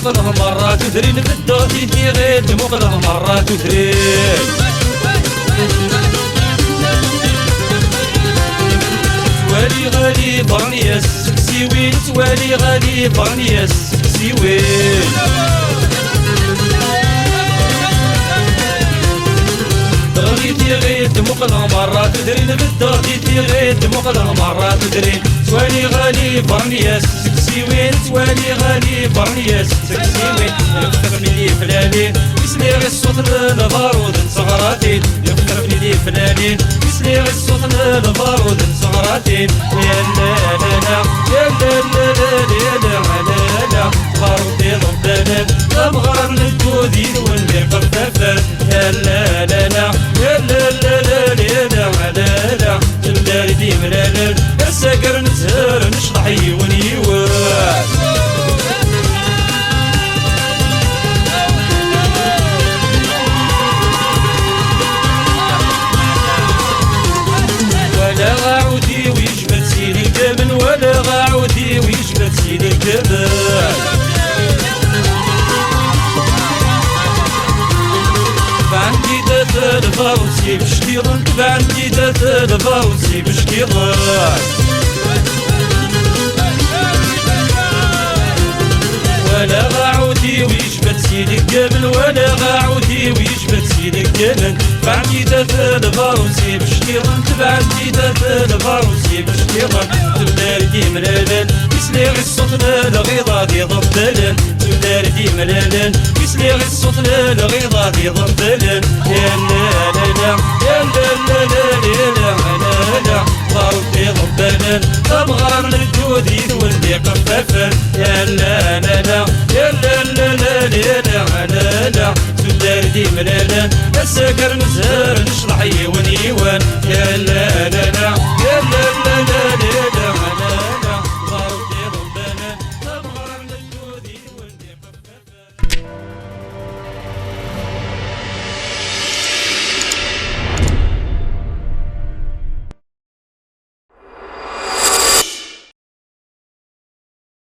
مقله مرات وثرين بالدوتي في غيد مقله مرات وثرين توالي غالي برنياس سيوين توالي غالي برنياس سيوين غيتي غيت مقله مرات وثرين بالدوتي في غيد مقله مرات وثرين توالي غالي برنياس سيوين توالي غالي برنياس سيوين يفترني لي فلاني يسلي غي الصوت للبارود صغراتين يفترني لي فلاني يسلي غي الصوت للبارود صغراتين يا لا لا لا يا لا لا لا لا لا بارودي ضبالات أبغار للجود يدون قرطافات يا لا لا لا يا لا لا لا لا لا لا جلال دي ملالال السكر نزهر نشرح يون يوان ولا غاودي ويجبد سيدي الجبل ولا غاودي ويجبد سيدي الجبل فعندي دات الفاوسي بشكيرن فعندي دات الفاوسي بشكيرن ولا غاودي ويجبد سيدي الجبل ولا غاودي ويجبد سيدي الجبل فعندي دات الفاوسي بشكيرن فعندي دات الفاوسي بشكيرن تبدالي ملالل يسلي غي الصوت للغيضة دي ضبلل تبدالي ملالل يسلي غي الصوت للغيضة دي ضبلل يا لا لا لا يا لا لا لا لا لا ضربي ضبلل أبغار للجود يدون لي قفافل يا لا لا لا يا لا لا لا لا لا لا تبدالي ملالل السكر نزهر نشرح يوان يوان يا لا لا لا يا لا